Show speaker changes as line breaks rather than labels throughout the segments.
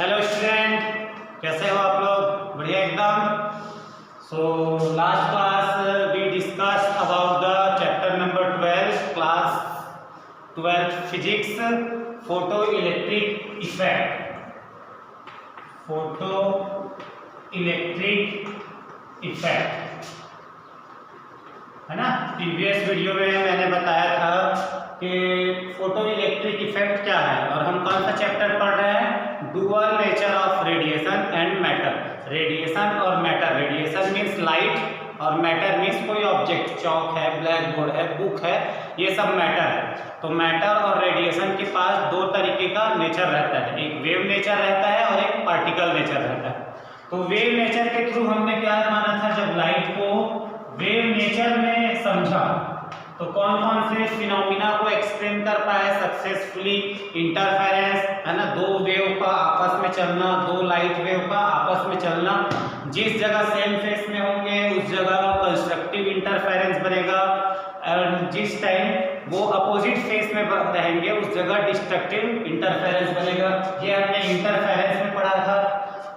Hello student, कैसे हो आप लोग? बढ़िया एकदम। So last class we discuss about the chapter number 12, class 12 physics, photoelectric effect. Photoelectric effect है ना। प्रीवियस वीडियो में मैंने बताया था कि फोटो इलेक्ट्रिक इफेक्ट क्या है और हम कौन सा चैप्टर पढ़ रहे हैं? Dual nature of radiation and matter. Radiation और मैटर, रेडिएशन मीन्स लाइट और मैटर मीन्स कोई ऑब्जेक्ट, चौक है, ब्लैक बोर्ड है, बुक है, ये सब मैटर है। तो मैटर और रेडिएशन के पास दो तरीके का नेचर रहता है, एक वेव नेचर रहता है और एक पार्टिकल नेचर रहता है। तो वेव नेचर के थ्रू हमने क्या माना था? जब लाइट को वेव नेचर में समझा तो कौन कौन से फिनोमिना को एक्सप्लेन कर पाए सक्सेसफुली? इंटरफेरेंस है ना, दो वेव का आपस में चलना, दो लाइट वेव का आपस में चलना। जिस जगह सेम फेस में होंगे उस जगह कंस्ट्रक्टिव इंटरफेरेंस बनेगा और जिस टाइम वो अपोजिट फेस में रहेंगे उस जगह डिस्ट्रक्टिव इंटरफेरेंस बनेगा। ये हमने इंटरफेरेंस में पढ़ा था।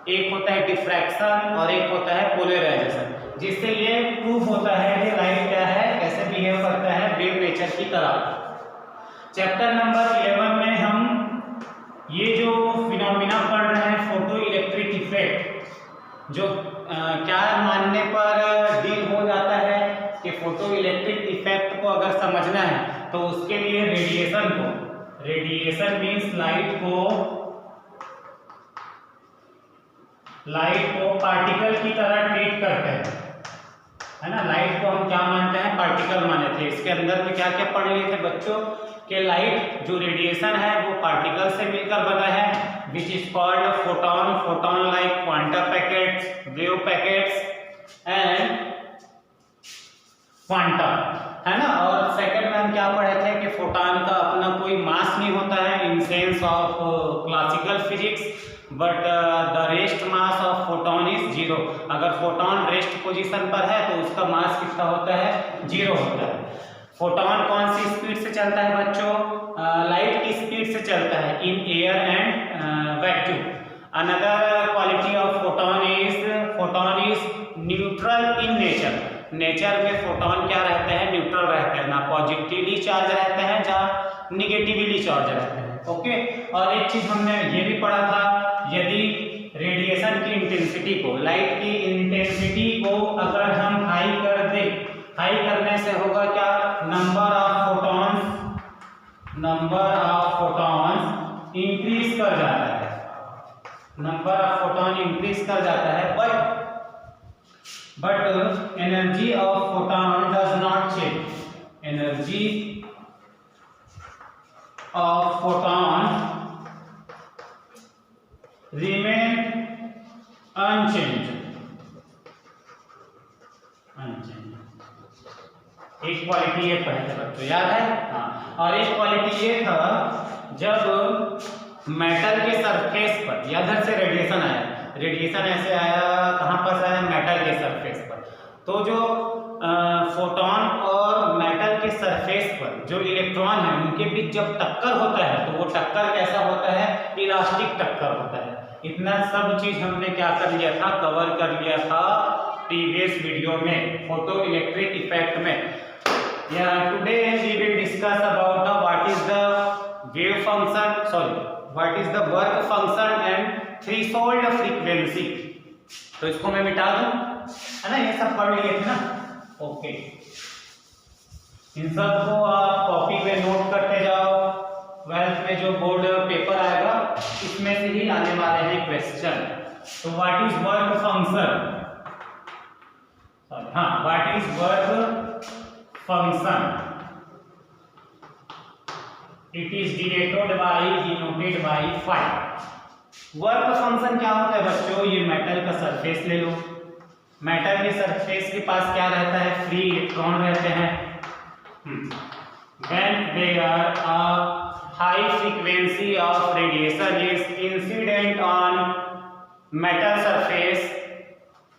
एक होता है डिफ्रैक्शन और एक होता है पोलराइजेशन, जिससे ये प्रूव होता है कि लाइट क्या है, कैसे बिहेव करता है वेव नेचर की तरह। चैप्टर नंबर 11 में हम ये जो फिनोमिना पढ़ रहे हैं फोटो इलेक्ट्रिक इफेक्ट, जो क्या मानने पर डील हो जाता है कि फोटो इलेक्ट्रिक इफेक्ट को अगर समझना है तो उसके लिए रेडिएशन को, रेडिएशन मीन्स लाइट को पार्टिकल की तरह ट्रीट करते हैं, है ना। लाइट को हम क्या मानते हैं? पार्टिकल माने थे। इसके अंदर में क्या क्या पढ़ लिए थे बच्चों? कि लाइट जो रेडिएशन है वो पार्टिकल से मिलकर बना है, which is called photon. Photon like quantum packets, wave packets and quantum, है ना। और सेकंड में हम क्या पढ़े थे कि फोटोन का अपना कोई मास नहीं होता है in sense of classical physics, but the rest mass of photon is zero. अगर फोटोन रेस्ट पोजीशन पर है तो उसका मास कितना होता है? जीरो होता है। फोटोन कौन सी स्पीड से चलता है बच्चों? लाइट की स्पीड से चलता है in air and vacuum. Another quality of photon is neutral in nature. Nature में फोटोन क्या रहते हैं? न्यूट्रल रहते हैं, ना पॉजिटिवली चार्ज रहते हैं ना निगेटिवली चार्ज रहते हैं। ओके। और एक चीज हमने ये भी पढ़ा था, यदि रेडिएशन की इंटेंसिटी को, लाइट की इंटेंसिटी को अगर हम हाई कर दें, हाई करने से होगा क्या? नंबर ऑफ फोटॉन्स इंक्रीज कर जाता है, नंबर ऑफ फोटॉन इंक्रीज कर जाता है, but energy of photon does not change. Energy of photon remain unchanged। एक क्वालिटी ये पढ़े थे बच्चों, याद है? हाँ। और एक क्वालिटी ये था, जब मेटल के सरफेस पर, या इधर से रेडिएशन आया, रेडिएशन ऐसे आया, कहाँ पर आया? मेटल के सरफेस पर। तो जो फोटोन और मेटल के सरफेस पर जो इलेक्ट्रॉन है उनके बीच जब टक्कर होता है तो वो टक्कर कैसा होता है? इलास्टिक टक्कर होता है। इतना सब चीज हमने क्या कर लिया था? कवर कर लिया था प्रीवियस वीडियो में फोटो इलेक्ट्रिक इफेक्ट में। Today we will discuss about the what is the wave function, what is the work function and threshold frequency. तो इसको मैं मिटा दूं, है ना, ये सब पढ़ लिए थे ना। ओके, इन सब को आप कॉपी पे नोट करते जाओ। 12th में जो बोर्ड पेपर आएगा इसमें से ही आने वाले हैं क्वेश्चन। तो व्हाट इज वर्क फंक्शन? हाँ, what is work function? It is denoted by phi। Work function क्या होता है बच्चों? ये मेटल का सरफेस ले लो, मेटल के सरफेस के पास क्या रहता है? फ्री इलेक्ट्रॉन रहते हैं। When there a high frequency of radiation is incident on metal surface,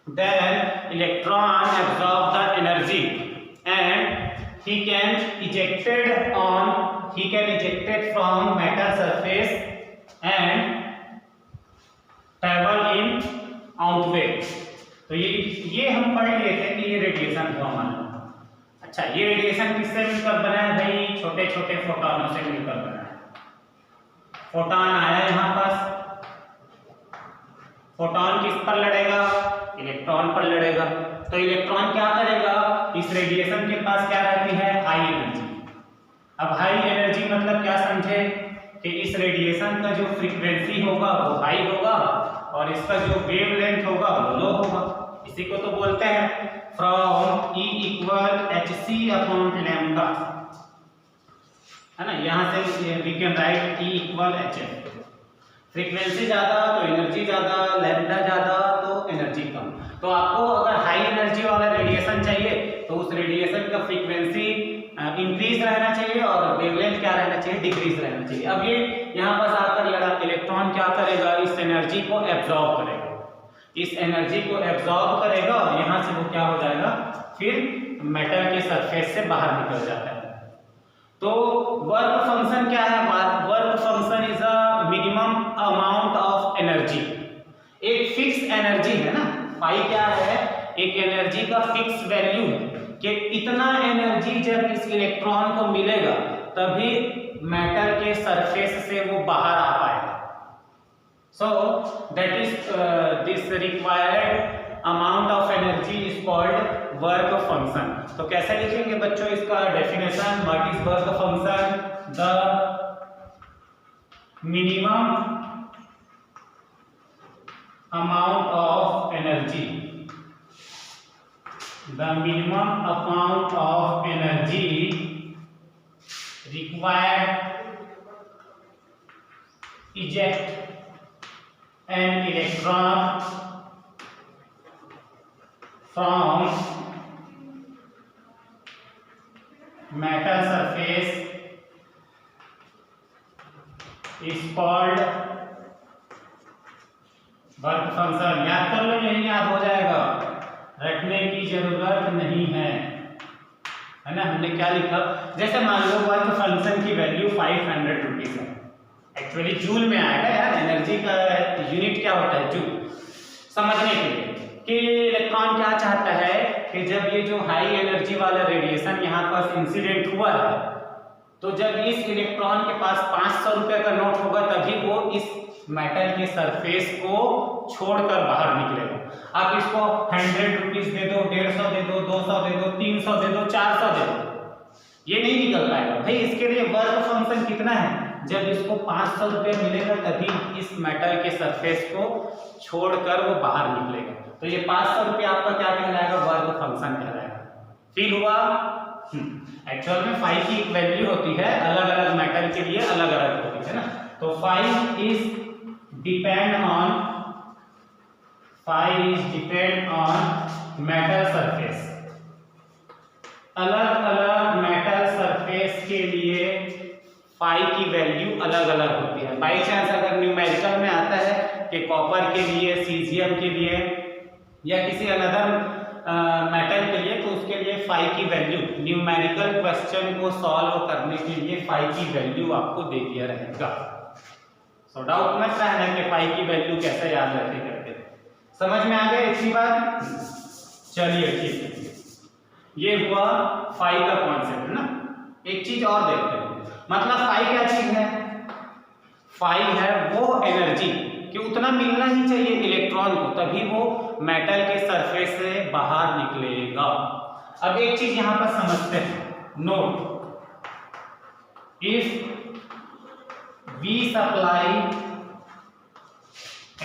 then electron absorb the energy and he can ejected on he can ejected from metal surface and travel in outward। तो ये हम पढ़ लिए थे कि ये radiation हुआ मान लो। अच्छा, ये रेडिएशन किससे मिलकर बना है भाई? छोटे छोटे फोटॉनों से मिलकर बना है। फोटॉन आया यहाँ पास, फोटॉन किस पर लड़ेगा? इलेक्ट्रॉन पर लड़ेगा। तो इलेक्ट्रॉन क्या करेगा? इस रेडिएशन के पास क्या रहती है? High energy. अब हाई एनर्जी मतलब क्या समझे कि इस रेडिएशन का जो फ्रीक्वेंसी होगा वो हाई होगा और इसका जो वेवलेंथ होगा वो लो होगा। इसी को तो बोलते हैं from E equal hc upon lambda, है ना। यहाँ से we can write E equal hf। Frequency ज्यादा तो एनर्जी ज्यादा, लैम्डा ज्यादा तो एनर्जी कम। तो आपको अगर हाई एनर्जी वाला रेडिएशन चाहिए तो उस रेडिएशन का फ्रीक्वेंसी इंक्रीज रहना चाहिए और वेवलेंथ क्या रहना चाहिए? डिक्रीज रहना चाहिए। अब ये यहाँ पास आकर लड़ा, इलेक्ट्रॉन क्या करेगा? इस एनर्जी को एब्जॉर्ब करेगा, इस एनर्जी को एब्जॉर्ब करेगा और यहाँ से वो क्या हो जाएगा? फिर मेटल के सरफेस से बाहर निकल जाता है। तो वर्क फंक्शन क्या है? Work function is a minimum amount of energy. एक फिक्स एनर्जी है ना, फाई क्या है? एक एनर्जी का फिक्स वैल्यू है कि इतना एनर्जी जब इस इलेक्ट्रॉन को मिलेगा तभी मेटल के सरफेस से वो बाहर आ पाएगा। So that is this required amount of energy is called work function. तो कैसे लिखेंगे बच्चों इसका definition? What is work function? The minimum amount of energy, the minimum amount of energy required eject an electron from metal surface is called work function. याद कर लो, यही याद हो जाएगा, रटने की जरूरत नहीं है ना। हमने क्या लिखा? जैसे मान लो वर्क फंक्शन की वैल्यू 500 रुपीज है। एक्चुअली जूल में आएगा यार, एनर्जी का यूनिट क्या होता है? जूल। समझने के लिए कि इलेक्ट्रॉन क्या चाहता है कि जब ये जो हाई एनर्जी वाला रेडिएशन यहाँ पास इंसिडेंट हुआ है तो जब इस इलेक्ट्रॉन के पास 500 रुपए का नोट होगा तभी वो इस मेटल के सरफेस को छोड़कर बाहर निकलेगा। आप इसको 100 रुपीज दे दो, 150 दे दो, 200 दे दो, 300 दे दो, 400 दे दो, ये नहीं निकल पाएगा भाई। इसके लिए वर्क फंक्शन कितना है? जब इसको 500 रुपए मिलेगा तभी इस मेटल के सरफेस को छोड़कर वो बाहर निकलेगा। तो ये 500 रुपए आपका क्या कहलाएगा? वर्क फंक्शन कहलाएगा। फील हुआ? एक्चुअल में फाई की एक वैल्यू होती है, अलग अलग मेटल के लिए अलग अलग होती है ना। तो phi is depend on metal surface. अलग अलग मेटल सरफेस के लिए फाई की वैल्यू अलग अलग होती है। बाई चांस अगर न्यूमेरिकल में आता है कि कॉपर के लिए, सीजियम के लिए या किसी अनदर मेटल के लिए, तो उसके लिए फाई की वैल्यू न्यूमेरिकल क्वेश्चन को सॉल्व करने के लिए फाई की वैल्यू आपको दे दिया रहेगा। सो डाउट मत रहना कि फाई की वैल्यू कैसे याद रखे करके। समझ में आ गया इतनी बात? चलिए ठीक है, ये हुआ फाई का कॉन्सेप्ट ना। एक चीज और देखते हैं, मतलब फाई क्या चीज है? फाई है वो एनर्जी कि उतना मिलना ही चाहिए इलेक्ट्रॉन को तभी वो मेटल के सरफेस से बाहर निकलेगा। अब एक चीज यहां पर समझते हैं, note, if we supply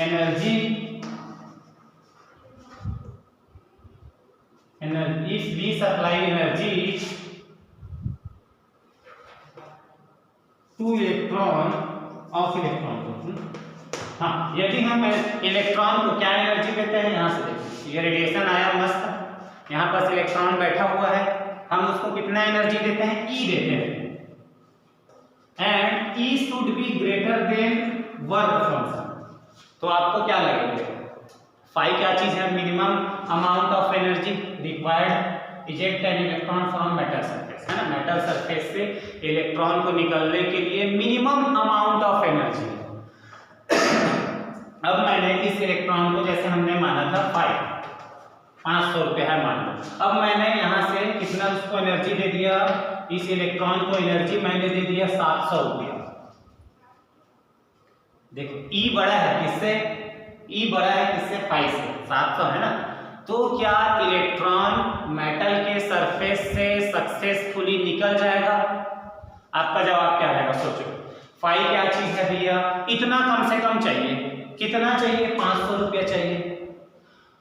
energy if we supply energy to electron of electron, हाँ, यदि हम इलेक्ट्रॉन को क्या एनर्जी देते हैं? यहाँ से देखिए, ये रेडिएशन आया मस्त, यहाँ पर इलेक्ट्रॉन बैठा हुआ है, हम उसको कितना एनर्जी देते हैं? E देते हैं। And E should be greater than work function. तो आपको क्या लगेगा? फाई क्या चीज है? Minimum amount of energy required eject an electron from metal surface, है ना। मेटल सरफेस से इलेक्ट्रॉन को निकलने के लिए मिनिमम अमाउंट ऑफ एनर्जी। अब मैंने इस इलेक्ट्रॉन को, जैसे हमने माना था 500 रुपये है मान लो, अब मैंने यहाँ से कितना उसको एनर्जी दे दिया, इस इलेक्ट्रॉन को एनर्जी मैंने दे दिया 700 रुपया। देखो ई बड़ा है किससे, ई बड़ा है किससे, 5 से, 700 है ना। तो क्या इलेक्ट्रॉन मेटल के सरफेस से सक्सेसफुली निकल जाएगा? आपका जवाब क्या रहेगा, सोचो। 5 क्या चीज है भैया, इतना कम से कम चाहिए, कितना चाहिए, 500 रुपया चाहिए।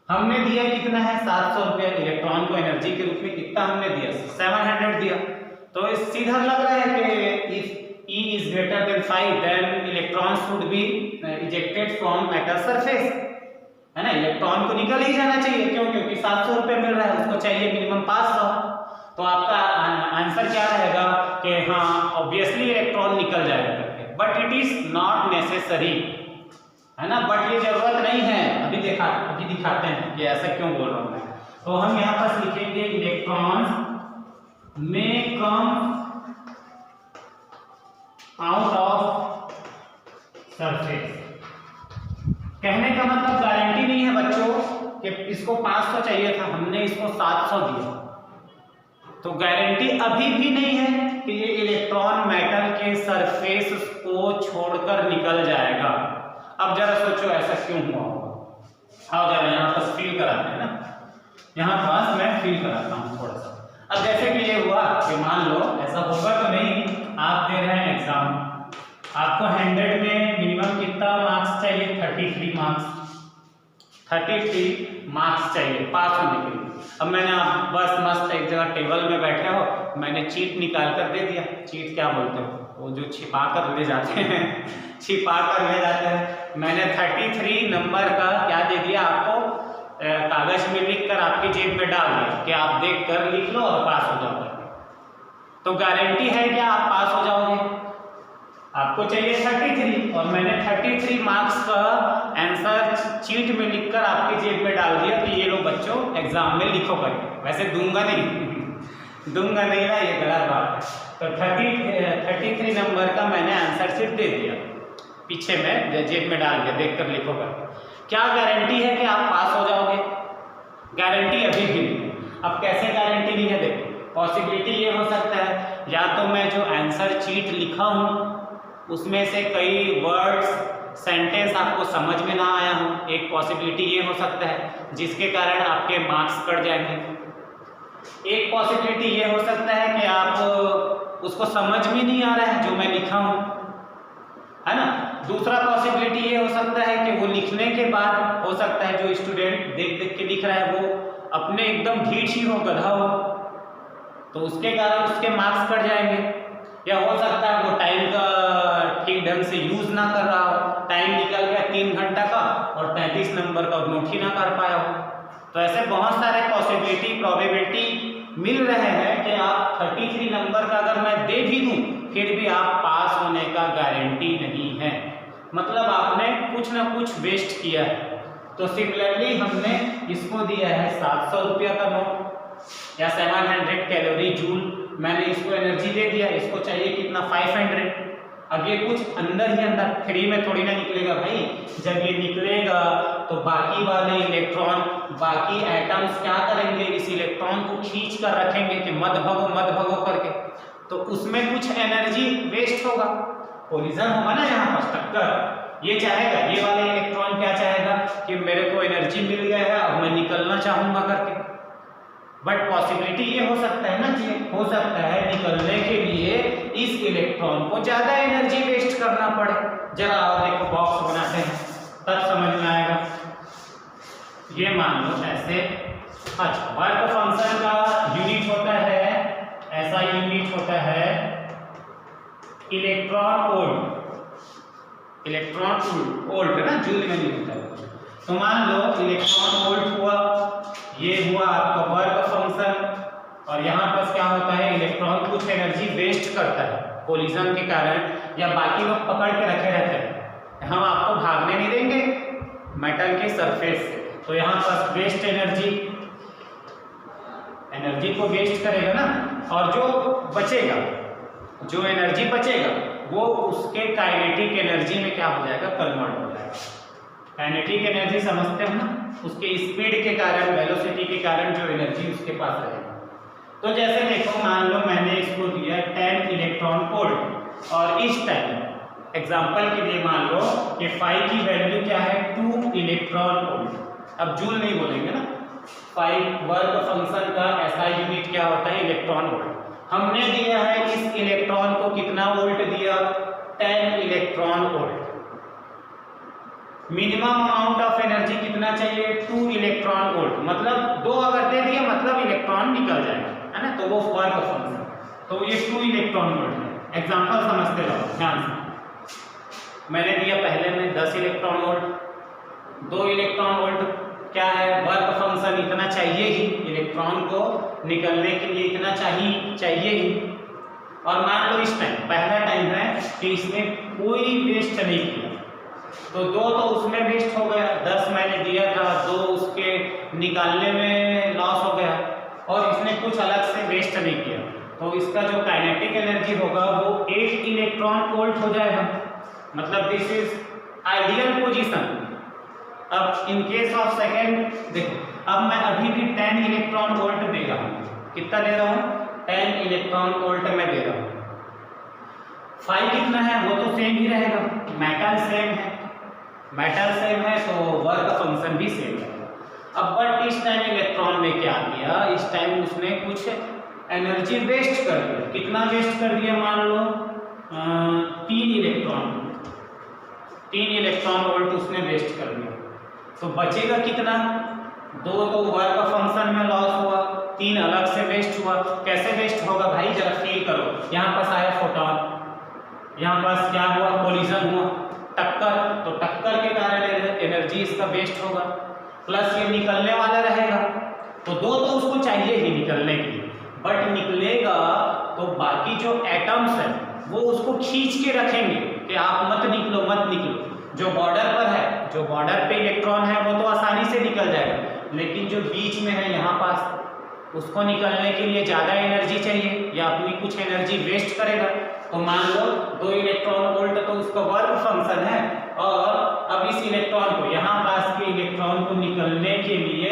हमने दिया कितना है, 700 रुपया। इलेक्ट्रॉन को एनर्जी के रूप में कितना हमने दिया, 700 दिया। तो इस सीधा लग रहा है कि if E is greater than 5 then electrons should be ejected from metal surface, है ना। इलेक्ट्रॉन को निकल ही जाना चाहिए, क्यों, क्योंकि 700 रुपये मिल रहा है, उसको चाहिए मिनिमम 500। तो आपका आंसर क्या रहेगा कि हाँ ऑब्वियसली इलेक्ट्रॉन निकल जाएगा करके, but it is not necessary, है ना। बट ये जरूरत नहीं है, अभी दिखाते हैं कि ऐसा क्यों बोल रहा हूँ मैं। तो हम यहाँ पर लिखेंगे इलेक्ट्रॉन में कम आउट ऑफ सरफेस। कहने का मतलब गारंटी नहीं है बच्चों कि इसको 500 चाहिए था, हमने इसको 700 दिया, तो गारंटी अभी भी नहीं है कि ये इलेक्ट्रॉन मेटल के सरफेस को छोड़कर निकल जाएगा। अब जरा सोचो ऐसा क्यों हुआ होगा। आओ जरा यहाँ पर फील कराते हैं ना, यहाँ पास मैं फील कराता हूँ थोड़ा सा। अब जैसे कि ये हुआ कि मान लो ऐसा होगा तो नहीं, आप दे रहे हैं एग्जाम, आपको 100 में मिनिमम कितना मार्क्स चाहिए, 33 मार्क्स, 33 मार्क्स चाहिए पास होने के लिए। अब मैंने आप बस मस्त एक जगह टेबल में बैठे हो, मैंने चीट निकाल कर दे दिया। चीट क्या बोलते हो, वो जो छिपा कर ले जाते हैं छिपा कर ले जाते हैं। मैंने 33 नंबर का क्या दे दिया आपको, कागज में लिख कर आपकी जेब में डाल दिया कि आप देख कर लिख लो और पास हो जाओगे। तो गारंटी है कि आप पास हो जाओगे। आपको चाहिए 33 और मैंने 33 मार्क्स का आंसर चीट में लिखकर आपकी जेब में डाल दिया कि ये लो बच्चों एग्जाम में लिखो करके। वैसे दूंगा नहीं दूंगा नहीं ना, ये गलत बात है। तो 33 नंबर का मैंने आंसर शीट दे दिया, पीछे में जेब में डाल दिया, देख कर लिखो करके। क्या गारंटी है कि आप पास हो जाओगे? गारंटी अभी भी नहीं। अब कैसे गारंटी नहीं है, देखो पॉसिबिलिटी ये हो सकता है, या तो मैं जो आंसर चीट लिखा हूँ उसमें से कई वर्ड्स सेंटेंस आपको समझ में ना आया हो, एक पॉसिबिलिटी ये हो सकता है जिसके कारण आपके मार्क्स कट जाएंगे। एक पॉसिबिलिटी ये हो सकता है कि आप उसको समझ में नहीं आ रहा है जो मैं लिखा हूँ, है ना। दूसरा पॉसिबिलिटी ये हो सकता है कि वो लिखने के बाद हो सकता है जो स्टूडेंट देख देख के लिख रहा है वो अपने एकदम ढीठ ही हो, गधा हो, तो उसके कारण उसके मार्क्स कट जाएंगे। या हो सकता है वो टाइम का ठीक ढंग से यूज ना कर रहा हो, टाइम निकल गया 3 घंटा का और 33 नंबर का नोट ही ना कर पाया हो। तो ऐसे बहुत सारे प्रोबेबिलिटी मिल रहे हैं कि आप 33 नंबर का अगर मैं दे भी दूं फिर भी आप पास होने का गारंटी नहीं है, मतलब आपने कुछ ना कुछ वेस्ट किया है। तो सिमिलरली हमने इसको दिया है 700 रुपया का नोट या 700 कैलोरी जूल, मैंने इसको एनर्जी दे दिया, इसको चाहिए कितना 500। अब ये कुछ अंदर ही अंदर फ्री में थोड़ी ना निकलेगा भाई, जब ये निकलेगा तो बाकी वाले इलेक्ट्रॉन, बाकी एटम्स क्या करेंगे, इस इलेक्ट्रॉन को खींच कर रखेंगे कि मत भगो करके, तो उसमें कुछ एनर्जी वेस्ट होगा, कोलिजन होगा ना यहाँ पर टक्कर। ये चाहेगा, ये वाला इलेक्ट्रॉन क्या चाहेगा कि मेरे को एनर्जी मिल गया है अब मैं निकलना चाहूंगा करके। बट पॉसिबिलिटी ये हो सकता है ना कि हो सकता है निकलने के लिए इस इलेक्ट्रॉन को ज्यादा एनर्जी वेस्ट करना पड़े। जरा और देखो बॉक्स बनाते हैं तब समझ में आएगा। ये मान लो ऐसे, अच्छा वर्क फंक्शन का यूनिट होता है, ऐसा यूनिट होता है इलेक्ट्रॉन वोल्ट। इलेक्ट्रॉन वोल्ट ना जूल में नहीं होता है। तो मान लो इलेक्ट्रॉन वोल्ट हुआ, ये हुआ आपका वर्क फंक्शन, और यहाँ पर क्या होता है इलेक्ट्रॉन कुछ एनर्जी वेस्ट करता है कोलिजन के कारण, या बाकी लोग पकड़ के रखे रहते हैं, हम आपको भागने नहीं देंगे मेटल के सरफेस से, तो यहाँ पर वेस्ट एनर्जी को वेस्ट करेगा ना, और जो बचेगा, जो एनर्जी बचेगा वो उसके काइनेटिक एनर्जी में क्या हो जाएगा, कन्वर्ट हो जाएगा। काइनेटिक एनर्जी समझते हो ना, उसके स्पीड के कारण, वेलोसिटी के कारण जो एनर्जी उसके पास रहेगा। तो जैसे देखो, मान लो मैंने इसको दिया 10 इलेक्ट्रॉन वोल्ट, और इस टाइम एग्जांपल के लिए मान लो कि फाई की वैल्यू क्या है, 2 इलेक्ट्रॉन वोल्ट। अब जूल नहीं बोलेंगे ना, फाई वर्क फंक्शन का ऐसा यूनिट क्या होता है, इलेक्ट्रॉन वोल्ट। हमने दिया है इस इलेक्ट्रॉन को कितना वोल्ट दिया, 10 electron volt. Minimum amount of energy कितना चाहिए, 2 इलेक्ट्रॉन वोल्ट। मतलब 2 अगर दे दिया मतलब इलेक्ट्रॉन निकल जाएगा, है ना, तो वो वर्क फंक्शन, तो ये 2 इलेक्ट्रॉन वोल्ट है। एग्जांपल समझते रहो ध्यान से। मैंने दिया पहले में 10 इलेक्ट्रॉन वोल्ट, 2 इलेक्ट्रॉन वोल्ट क्या है, वर्क फंक्शन इतना चाहिए ही, इलेक्ट्रॉन को निकलने के लिए इतना चाहिए ही। और मान लो इस टाइम पहला टाइम है कि इसने कोई वेस्ट नहीं किया, तो 2 तो उसमें वेस्ट हो गया, 10 मैंने दिया था, 2 उसके निकालने में लॉस हो गया, और इसने कुछ अलग से वेस्ट नहीं किया, तो इसका जो काइनेटिक एनर्जी होगा वो 8 इलेक्ट्रॉन वोल्ट हो जाएगा। मतलब दिस इज आइडियल पोजीशन। अब इन केस ऑफ सेकेंड देखो, अब मैं अभी भी 10 इलेक्ट्रॉन वोल्ट दे रहा हूँ, कितना दे रहा हूँ, 10 इलेक्ट्रॉन वोल्ट में दे रहा हूँ। फाई कितना है, वो तो सेम ही रहेगा, मेटल सेम है, मेटल सेम है तो वर्क फंक्शन भी सेम है। अब बट इस टाइम इलेक्ट्रॉन ने क्या किया, इस टाइम उसने कुछ एनर्जी वेस्ट कर दिया। कितना वेस्ट कर दिया, मान लो 3 इलेक्ट्रॉन वोल्ट उसने वेस्ट कर दिया, तो बचेगा कितना, 2 तो वर्क फंक्शन में लॉस हुआ, 3 अलग से वेस्ट हुआ। कैसे वेस्ट होगा भाई, जरा फील करो। यहाँ पास आया फोटोन, यहाँ पास क्या हुआ, कोलिजन हुआ, टक्कर, तो टक्कर के कारण एनर्जी इसका वेस्ट होगा, प्लस ये निकलने वाला रहेगा, तो 2 तो उसको चाहिए ही निकलने के लिए, बट निकलेगा तो बाकी जो एटम्स है वो उसको खींच के रखेंगे कि आप मत निकलो मत निकलो। जो बॉर्डर पर है, जो बॉर्डर पे इलेक्ट्रॉन है वो तो आसानी से निकल जाएगा, लेकिन जो बीच में है यहाँ पास, उसको निकलने के लिए ज़्यादा एनर्जी चाहिए या अपनी कुछ एनर्जी वेस्ट करेगा। तो मान लो 2 इलेक्ट्रॉन वोल्ट तो उसका वर्क फंक्शन है, और अब इस इलेक्ट्रॉन को, यहाँ पास के इलेक्ट्रॉन को निकलने के लिए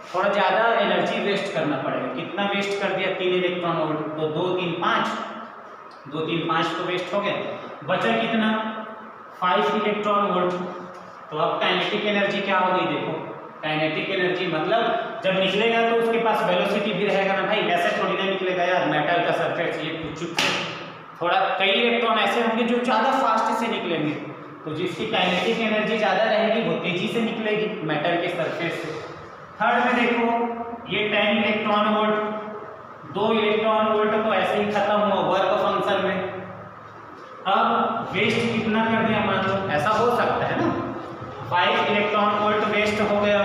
थोड़ा ज़्यादा एनर्जी वेस्ट करना पड़ेगा। कितना वेस्ट कर दिया, 3 इलेक्ट्रॉन वोल्ट, तो 2 3 5, 2 3 5 तो वेस्ट हो गया, बचा कितना, 5 इलेक्ट्रॉन वोल्ट। तो अब काइनेटिक एनर्जी क्या होगी, देखो काइनेटिक एनर्जी मतलब जब निकलेगा तो उसके पास वेलोसिटी भी रहेगा ना भाई, ऐसे थोड़ी ना निकलेगा यार, मेटल का सरफेस ये चुप से, थोड़ा कई इलेक्ट्रॉन ऐसे होंगे जो ज़्यादा फास्ट से निकलेंगे, तो जिसकी काइनेटिक एनर्जी ज़्यादा रहेगी वो तेजी से निकलेगी मेटल के सरफेस से। थर्ड में देखो, ये 10 इलेक्ट्रॉन वोल्ट, 2 इलेक्ट्रॉन वोल्ट तो ऐसे ही खत्म हुआ वर्क फंक्शन में। अब वेस्ट कितना कर दिया, मान लो ऐसा हो सकता है ना, 5 इलेक्ट्रॉन वोल्ट वेस्ट हो गया,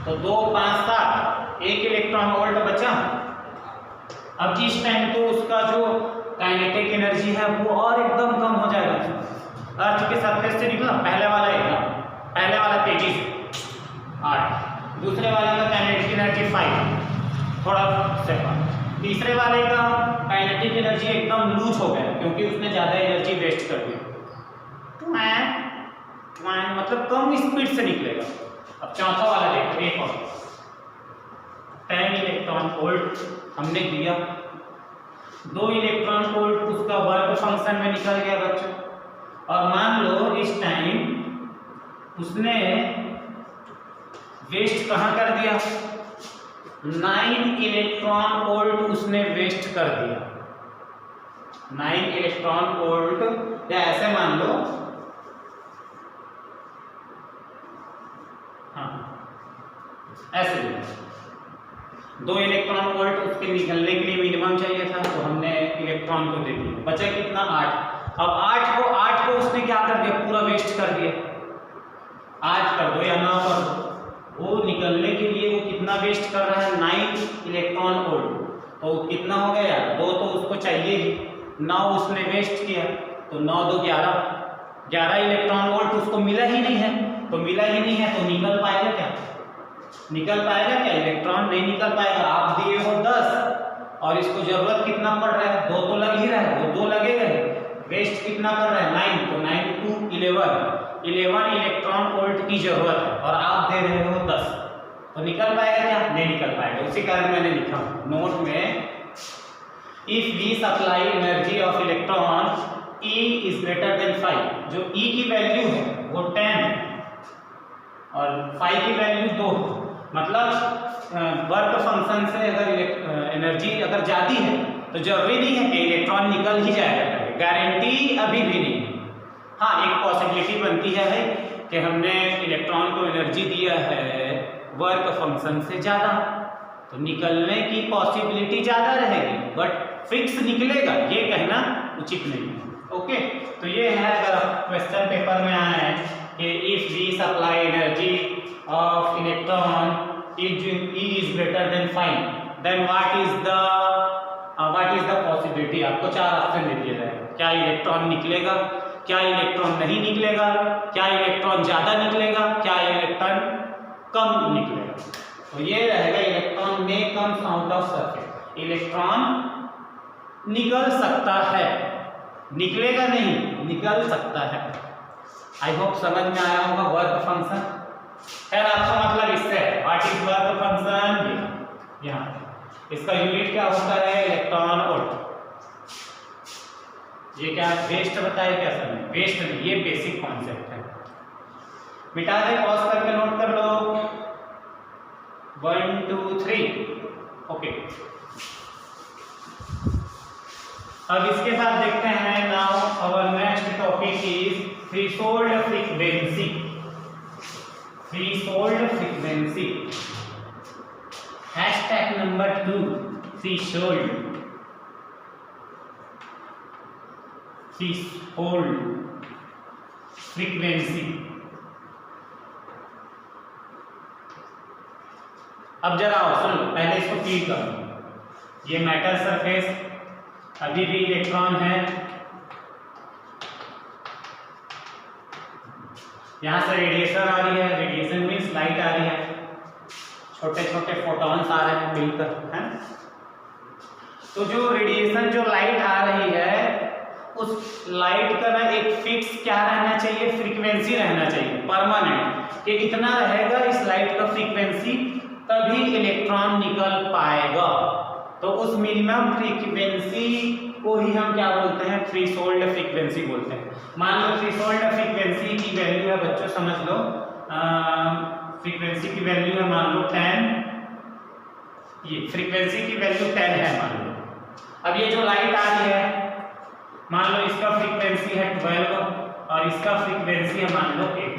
तो 2 5 7, 1 इलेक्ट्रॉन वोल्ट बचा। अब इस टाइम तो उसका जो काइनेटिक एनर्जी है वो और एकदम कम हो जाएगा। अर्थ के सरफेस से निकला पहले वाला तेजी से 8, दूसरे वाले का काइनेटिक एनर्जी 5, थोड़ा से 5, तीसरे वाले का काइनेटिक एनर्जी एकदम लूज हो गया क्योंकि उसने ज़्यादा एनर्जी वेस्ट कर दी, मतलब कम स्पीड से निकलेगा। अब चौथा वाला देखो, एक और 10 इलेक्ट्रॉन वोल्ट हमने दिया, 2 इलेक्ट्रॉन वोल्ट उसका वर्क फंक्शन में निकल गया बच्चों, और मान लो इस टाइम उसने वेस्ट कहाँ कर दिया, 9 इलेक्ट्रॉन वोल्ट उसने वेस्ट कर दिया, 9 इलेक्ट्रॉन वोल्ट, या ऐसे मान लो, हाँ ऐसे 2 इलेक्ट्रॉन वोल्ट उसके निकलने के लिए मिनिमम चाहिए था, तो हमने इलेक्ट्रॉन को दे दिया, बचा कितना 8। अब 8 को उसने क्या कर दिया, पूरा वेस्ट कर दिया, 8 कर दो या 9 कर दो, वो निकलने के लिए वो कितना वेस्ट कर रहा है, 9 इलेक्ट्रॉन वोल्ट, तो कितना हो गया, 2 तो उसको चाहिए ही, 9 उसने वेस्ट किया, तो 9 2 11 इलेक्ट्रॉन वोल्ट उसको मिला ही नहीं है, तो मिला ही नहीं है तो निकल पाएगा क्या, निकल पाएगा क्या? इलेक्ट्रॉन नहीं निकल पाएगा। आप दिए हो 10 और इसको जरूरत कितना पड़ रहा है? 2 तो लग ही रहा है, वो 2 लगेगा। वेस्ट कितना कर रहा है? 9, तो 9 to 11 इलेक्ट्रॉन वोल्ट की जरूरत है और आप दे रहे हो 10, तो निकल पाएगा क्या? नहीं निकल पाएगा। उसी कारण मैंने लिखा नोट में, if we supply energy of electron E is greater than 5, जो E की वैल्यू है वो 10 और 5 की वैल्यू 2, मतलब वर्क फंक्शन से अगर एनर्जी अगर ज्यादा है तो जरूरी नहीं है कि इलेक्ट्रॉन निकल ही जाएगा, गारंटी अभी भी नहीं है। हाँ, एक पॉसिबिलिटी बनती है कि हमने इलेक्ट्रॉन को एनर्जी दिया है वर्क फंक्शन से ज़्यादा, तो निकलने की पॉसिबिलिटी ज़्यादा रहेगी, बट फिक्स निकलेगा ये कहना उचित नहीं है। ओके, तो ये है अगर क्वेश्चन पेपर में आया है कि if we supply energy of electron E is greater than 5, then what is the possibility? आपको 4 ऑप्शन दे दिया जाएगा। क्या इलेक्ट्रॉन निकलेगा, क्या इलेक्ट्रॉन नहीं निकलेगा, क्या इलेक्ट्रॉन ज़्यादा निकलेगा, क्या इलेक्ट्रॉन कम निकलेगा। तो ये रहेगा इलेक्ट्रॉन में comes out of circuit, electron निकल सकता है, निकलेगा नहीं, निकल सकता है। आई होप समझ में आया होगा वर्क फंक्शन। खैर आपका मतलब इससे व्हाट इज वर्क फंक्शन, यहाँ इसका यूनिट क्या होता है? Electron volt. ये क्या वेस्ट बताया क्या सर ने? वेस्ट नहीं, ये बेसिक कॉन्सेप्ट है। मिटा दे, पॉज करके नोट कर लो। 1 2 3 ओके। अब इसके बाद देखते हैं now our next topic is threshold frequency. Threshold frequency, hashtag number 2 threshold. Threshold frequency. अब जरा सुन, पहले इसको फील करो। ये मेटल सरफेस, अभी भी इलेक्ट्रॉन है, यहाँ से रेडिएशन आ रही है, रेडिएशन मीन्स लाइट आ रही है, छोटे छोटे फोटॉन्स आ रहे हैं मिलकर, हैं? तो जो रेडिएशन, जो लाइट आ रही है, उस लाइट का ना एक फिक्स क्या रहना चाहिए? फ्रीक्वेंसी रहना चाहिए, परमानेंट, कि इतना रहेगा इस लाइट का फ्रीक्वेंसी, तभी इलेक्ट्रॉन निकल पाएगा। तो उस मिनिमम फ्रीक्वेंसी को ही हम क्या बोलते हैं? थ्रेशोल्ड फ्रीक्वेंसी बोलते हैं। मान लो थ्रेशोल्ड फ्रीक्वेंसी की वैल्यू है, बच्चों समझ लो, फ्रीक्वेंसी की वैल्यू है मान लो 10, ये फ्रीक्वेंसी की वैल्यू 10 है मान लो। अब ये जो लाइट आ रही है, मान लो इसका फ्रीक्वेंसी है 12 और इसका फ्रीक्वेंसी है मान लो 8,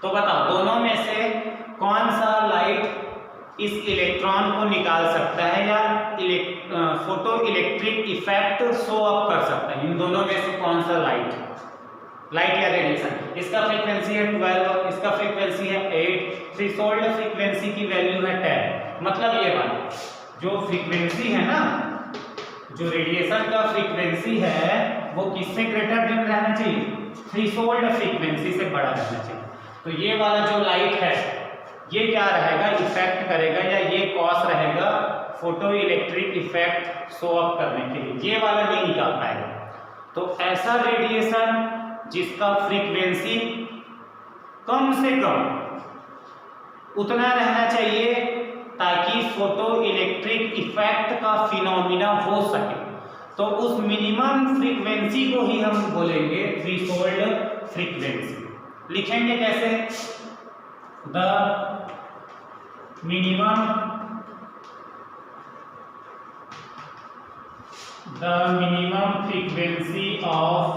तो बताओ दोनों में से कौन सा लाइट इस इलेक्ट्रॉन को निकाल सकता है या photo electric effect show up कर सकता है? इन दोनों में से कौन सा लाइट या रेडिएशन? इसका फ्रीक्वेंसी है 12, इसका फ्रीक्वेंसी है 8, थ्रेशोल्ड फ्रीक्वेंसी की वैल्यू है 10। मतलब ये बात, जो फ्रीक्वेंसी है ना, जो रेडिएशन का फ्रीक्वेंसी है, वो किससे ग्रेटर देन रहना चाहिए? थ्रेशोल्ड फ्रीक्वेंसी से बड़ा रहना चाहिए। तो ये वाला जो लाइट है, ये क्या रहेगा? इफेक्ट करेगा, या ये कॉस रहेगा photo electric effect show up करने के लिए, ये वाला नहीं निकाल पाएगा। तो ऐसा रेडिएशन जिसका फ्रीक्वेंसी कम से कम उतना रहना चाहिए ताकि फोटो इलेक्ट्रिक इफेक्ट का फिनोमिना हो सके, तो उस मिनिमम फ्रीक्वेंसी को ही हम बोलेंगे थ्रेशोल्ड फ्रीक्वेंसी। लिखेंगे कैसे? The minimum frequency of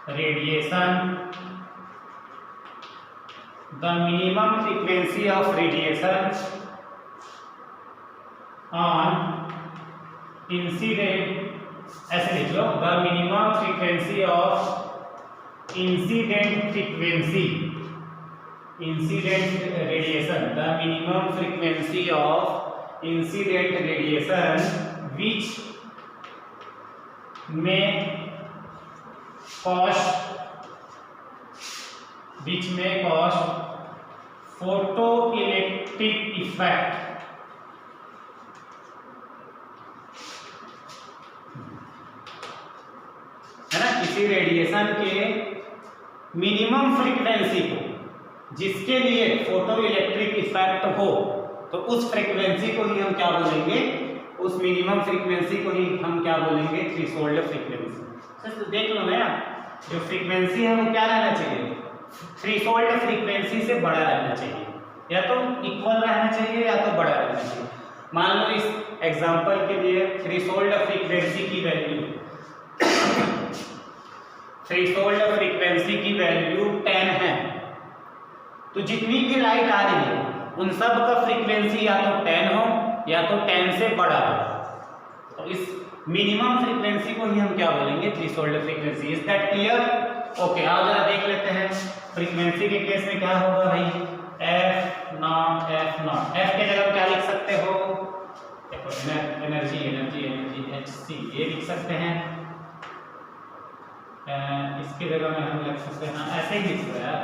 radiation, the minimum frequency of radiation on incident, ऐसे लिख लो, the minimum frequency of incident radiation, the minimum frequency of incident radiation which may cause photo electric effect है ना, किसी radiation के minimum frequency को, जिसके लिए photo electric effect हो, तो उस फ्रीक्वेंसी को ही हम क्या बोलेंगे, उस मिनिमम फ्रीक्वेंसी को ही हम क्या बोलेंगे, थ्रेशोल्ड फ्रीक्वेंसी। तो देख लो ना, जो फ्रीक्वेंसी है वो क्या रहना चाहिए, थ्रेशोल्ड फ्रीक्वेंसी से बड़ा रहना चाहिए, या तो इक्वल रहना चाहिए या तो बड़ा रहना चाहिए। मान लो इस एग्जांपल के लिए थ्रेशोल्ड फ्रीक्वेंसी की वैल्यू थ्रेशोल्ड फ्रीक्वेंसी की वैल्यू 10 है, तो जितनी भी लाइट आ रही है उन सब का फ्रीक्वेंसी या तो 10 हो या तो 10 से बड़ा हो, तो इस मिनिमम फ्रीक्वेंसी को ही हम क्या बोलेंगे, threshold frequency. Is that clear? Okay, आओ जरा देख लेते हैं फ्रीक्वेंसी के केस में क्या होगा भाई, एफ नॉट एफ के जगह क्या लिख सकते हो, देखो एनर्जी एच सी, ये लिख सकते हैं, इसकी जगह में हम लिख सकते हैं, ऐसे ही लिख सकते हैं,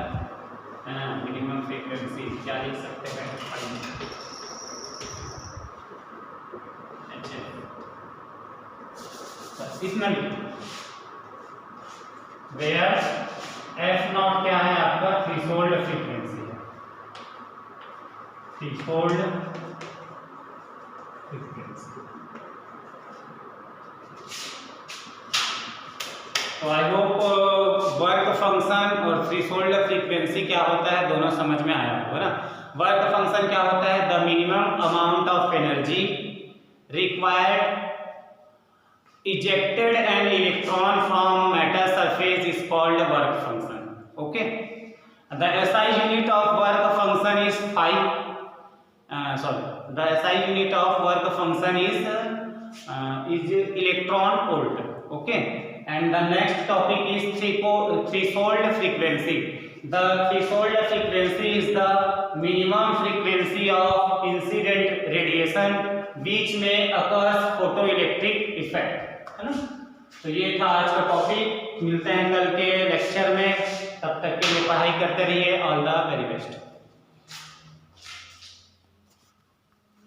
मिनिमम फ्रीक्वेंसी क्या लिख सकते हैं, बस इतना लिख, वेयर एफ नॉट क्या है आपका, थ्रेशोल्ड फ्रीक्वेंसी है, थ्रेशोल्ड फ्रीक्वेंसी। तो आई होप वर्क फंक्शन और थ्रेशोल्ड फ्रीक्वेंसी क्या होता है दोनों समझ में आया होगा ना। वर्क फंक्शन क्या होता है, the minimum amount of energy required ejected an electron from matter surface is called work function. Okay, the SI unit of work function is 5 the SI unit of work function is electron volt. Okay, and the next topic is threshold frequency. The threshold frequency is the minimum frequency of incident radiation which may occurs photoelectric effect, है ना। तो ये था आज का topic, मिलते हैं कल के लेक्चर में, तब तक के लिए पढ़ाई करते रहिए। All the very best.